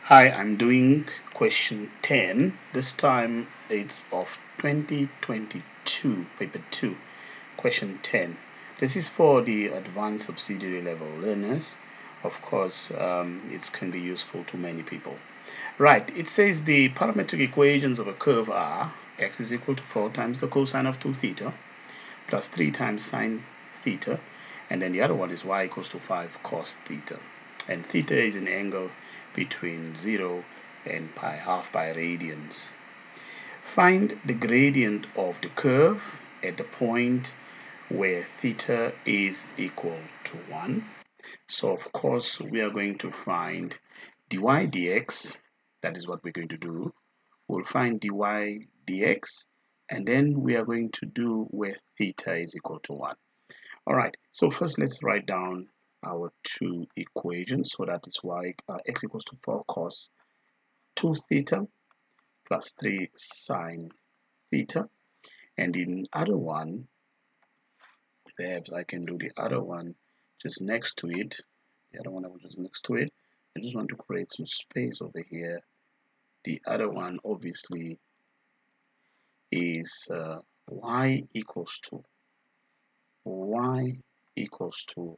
Hi, I'm doing question 10. This time it's of 2022, paper 2, question 10. This is for the advanced subsidiary level learners. Of course, it can be useful to many people. Right, it says the parametric equations of a curve are x is equal to 4 times the cosine of 2 theta plus 3 times sine theta, and then the other one is y equals to 5 cos theta. And theta is an angle between 0 and half pi radians. Find the gradient of the curve at the point where theta is equal to 1. So of course we are going to find dy dx. That is what we're going to do. We'll find dy dx, and then we are going to do where theta is equal to 1. Alright, so first let's write down our two equations. So that is x equals to 4 cos 2 theta plus 3 sine theta. And in other one, perhaps I can do the other one just next to it. The other one I will just next to it. I just want to create some space over here. The other one obviously is y equals to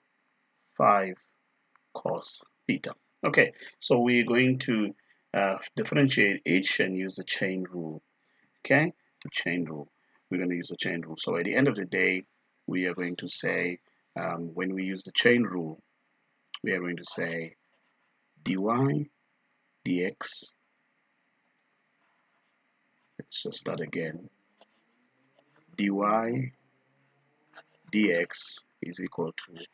5 cos theta. Okay, so we're going to differentiate each and use the chain rule. Okay, the chain rule. We're going to use the chain rule. So at the end of the day, we are going to say, when we use the chain rule, we are going to say dy dx. Let's just start again. Dy dx is equal to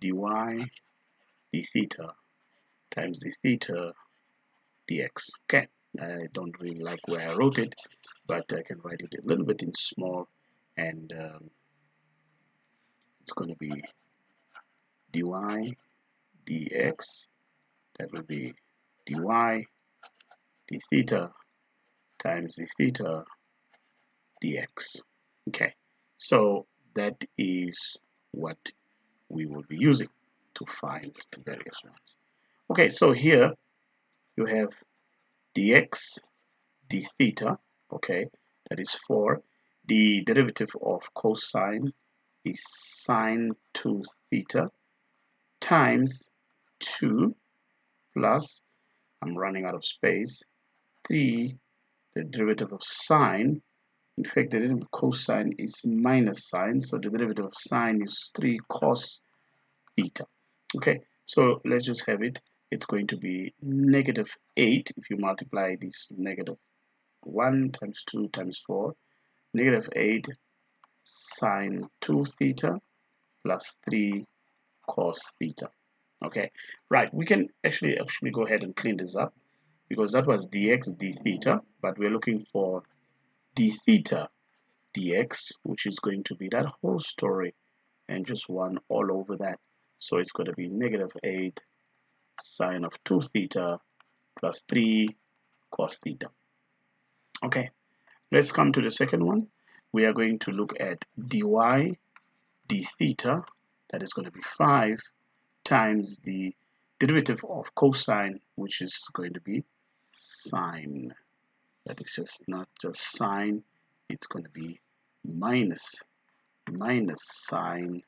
dy d theta times the theta dx. Okay, I don't really like where I wrote it, but I can write it a little bit in small, and it's going to be dy dx. That will be dy d theta times the theta dx. Okay, so that is what we will be using to find the various ones. Okay, so here you have dx d theta. Okay, that is 4. The derivative of cosine is sine 2 theta times 2 plus, I'm running out of space, 3, the derivative of sine. In fact, the derivative of cosine is minus sine, so the derivative of sine is 3 cos theta. Okay, so let's just have it. It's going to be negative 8 if you multiply this negative 1 times 2 times 4, negative 8 sine 2 theta plus 3 cos theta. Okay, right, we can actually go ahead and clean this up, because that was dx d theta, but we're looking for d theta dx, which is going to be that whole story and just 1 all over that. So it's going to be negative 8 sine of 2 theta plus 3 cos theta. Okay, let's come to the second one. We are going to look at dy d theta. That is going to be 5 times the derivative of cosine, which is going to be sine. That is just not just sine, it's going to be minus sine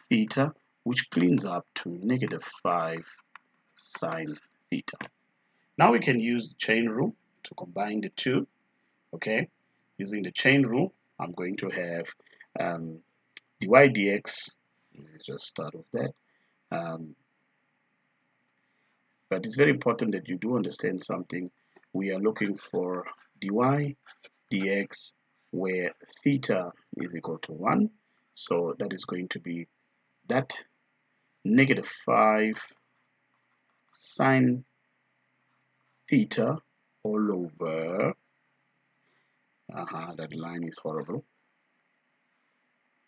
theta, which cleans up to negative 5 sine theta. Now we can use the chain rule to combine the two. Okay, using the chain rule, I'm going to have dy dx. Let's just start with that. But it's very important that you do understand something. We are looking for dy dx where theta is equal to 1. So that is going to be that negative 5 sine theta all over, that line is horrible.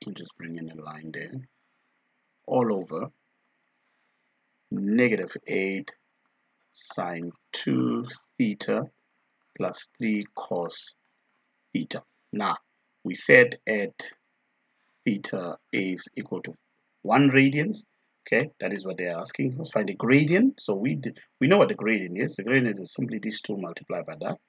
I'll just bring in a line there. All over negative 8 sine 2 theta plus 3 cos theta. Now, we said at theta is equal to 1 radians, Okay, that is what they're asking for. Find the gradient. So we know what the gradient is. The gradient is simply these two multiplied by that.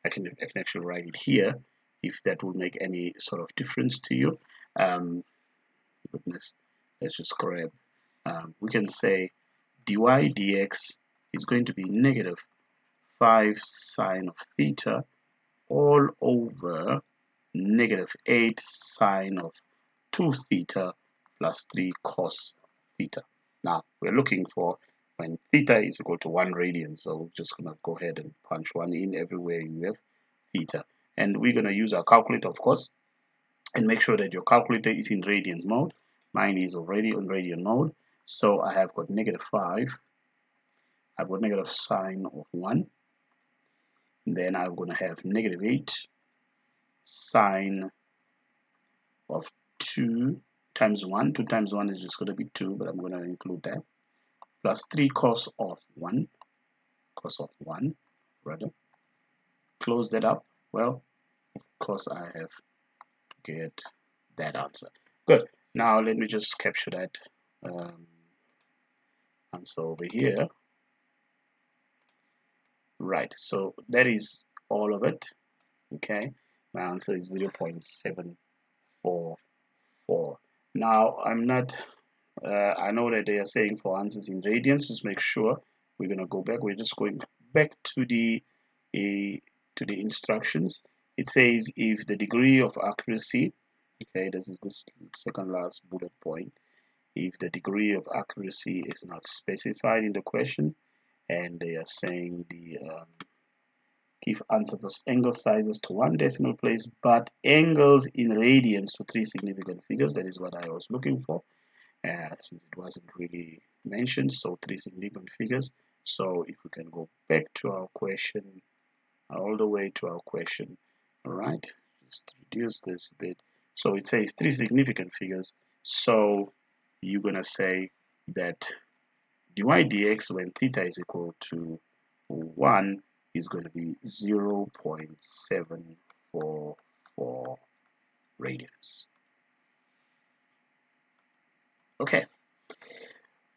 I can actually write it here if that would make any sort of difference to you. Goodness, let's just grab. We can say dy dx is going to be negative 5 sine of theta all over negative 8 sine of 2 theta plus 3 cos theta. Now, we're looking for when theta is equal to 1 radian, so we're just going to go ahead and punch 1 in everywhere you have theta. And we're going to use our calculator, of course, and make sure that your calculator is in radian mode. Mine is already on radian mode, so I have got negative 5. I've got negative sine of 1. And then I'm going to have negative 8 sine of 2 times 1. 2 times 1 is just going to be 2, but I'm going to include that. Plus 3 cos of 1. Cos of 1, rather. Close that up. Well, of course, I have to get that answer. Good. Now, let me just capture that answer over here. Right. So, that is all of it. Okay. My answer is 0.744. Now, I'm not I know that they are saying for answers in radians. Just make sure we're going to go back. We're just going back to the instructions. It says if the degree of accuracy, okay, this is this second last bullet point. If the degree of accuracy is not specified in the question, and they are saying the give answer for angle sizes to 1 decimal place, but angles in radians to 3 significant figures. That is what I was looking for. Since it wasn't really mentioned, so 3 significant figures. So if we can go back to our question, all the way to our question, all right, just reduce this a bit. So it says 3 significant figures, so you're gonna say that dy dx when theta is equal to 1 is going to be 0.744 radians. Okay.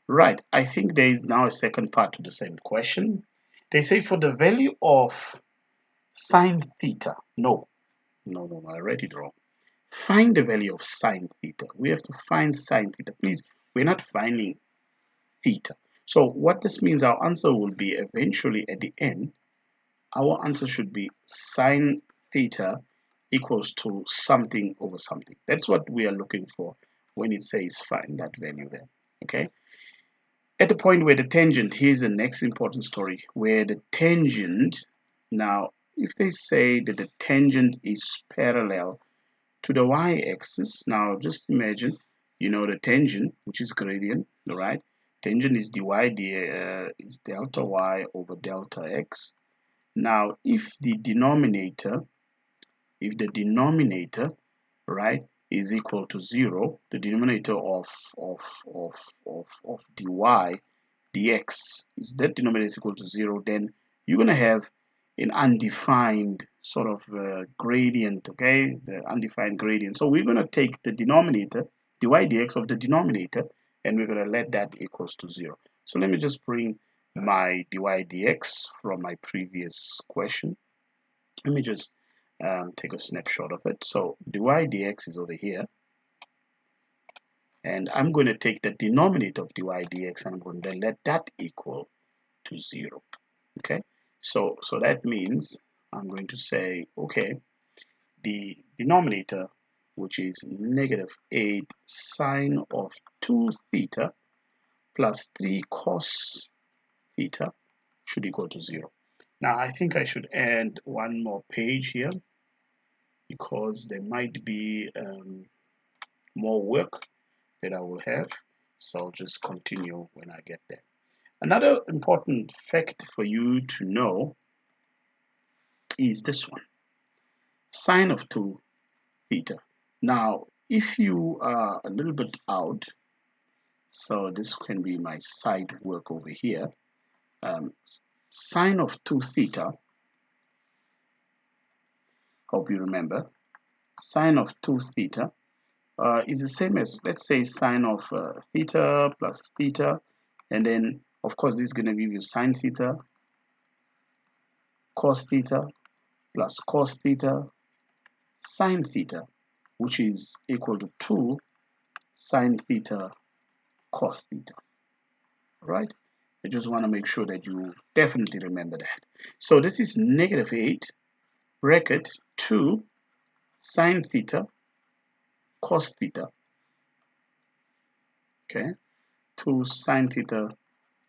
Right, I think there is now a second part to the same question. They say for the value of sine theta. No, I read it wrong. Find the value of sine theta. We have to find sine theta. Please, we're not finding theta. So what this means, our answer will be eventually at the end, our answer should be sine theta equals to something over something. That's what we are looking for when it says find that value there. Okay. At the point where the tangent, here's the next important story, where the tangent, now if they say that the tangent is parallel to the y-axis, now just imagine, you know the tangent, which is gradient, right? Tangent is dy, is delta y over delta x. Now if the denominator, right, is equal to 0, the denominator of dy dx is that denominator is equal to 0, then you're going to have an undefined sort of gradient, okay, the undefined gradient. So we're going to take the denominator, dy dx of the denominator, and we're going to let that equals to 0. So let me just bring my dy dx from my previous question. Let me just take a snapshot of it. So dy dx is over here, and I'm going to take the denominator of dy dx and I'm going to let that equal to 0. Okay, so that means I'm going to say, okay, the denominator, which is negative 8 sine of 2 theta plus 3 cos theta should equal to 0. Now I think I should add one more page here because there might be more work that I will have. So I'll just continue when I get there. Another important fact for you to know is this one. Sine of 2 theta. Now, if you are a little bit out, so this can be my side work over here. Sine of 2 theta, hope you remember, sine of 2 theta is the same as, let's say, sine of theta plus theta, and then of course this is going to give you sine theta cos theta plus cos theta sine theta, which is equal to 2 sine theta cos theta. Right? I just want to make sure that you definitely remember that. So this is negative 8 bracket 2 sine theta cos theta. Okay, 2 sine theta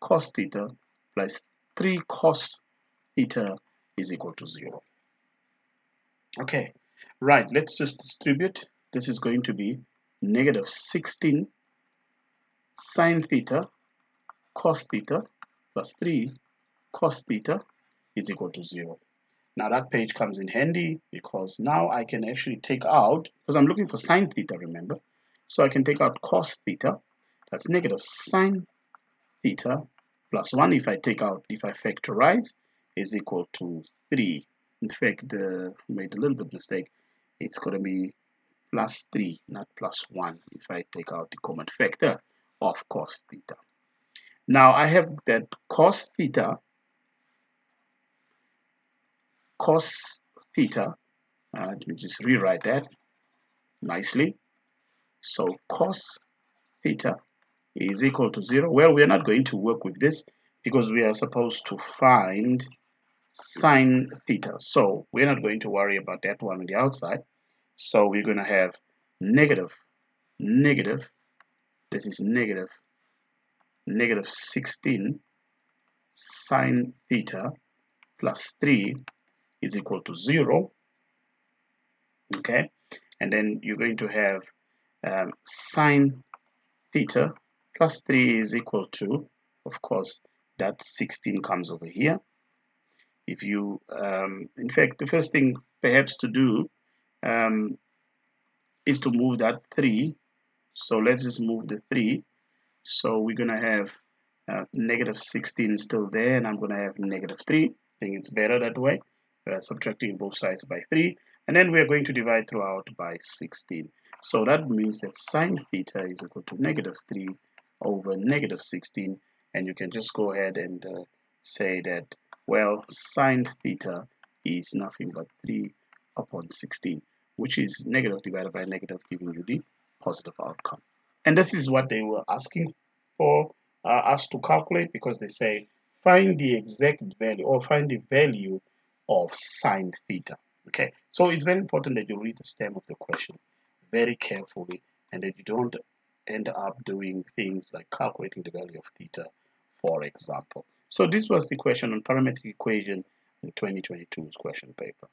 cos theta plus 3 cos theta is equal to 0. Okay, right, let's just distribute. This is going to be negative 16 sine theta cos theta plus 3 cos theta is equal to 0. Now that page comes in handy because now I can actually take out, because I'm looking for sine theta, remember? So I can take out cos theta, that's negative sine theta plus 1 if I factorize is equal to 3. In fact, made a little bit mistake. It's going to be plus 3, not plus 1 if I take out the common factor of cos theta. Now I have that cos theta, let me just rewrite that nicely. So cos theta is equal to 0. Well, we're not going to work with this because we are supposed to find sine theta. So we're not going to worry about that one on the outside. So we're going to have negative, this is negative 16 sine theta plus 3 is equal to 0. Okay, and then you're going to have sine theta plus 3 is equal to, of course, that 16 comes over here. If you, in fact, the first thing perhaps to do is to move that 3. So let's just move the 3. So we're going to have negative 16 still there, and I'm going to have negative 3. I think it's better that way, subtracting both sides by 3. And then we're going to divide throughout by 16. So that means that sine theta is equal to negative 3 over negative 16. And you can just go ahead and say that, well, sine theta is nothing but 3 upon 16, which is negative divided by negative, giving you the positive outcome. And this is what they were asking for us to calculate, because they say find the exact value or find the value of sine theta. Okay, so it's very important that you read the stem of the question very carefully and that you don't end up doing things like calculating the value of theta, for example. So this was the question on parametric equation in 2022's question paper.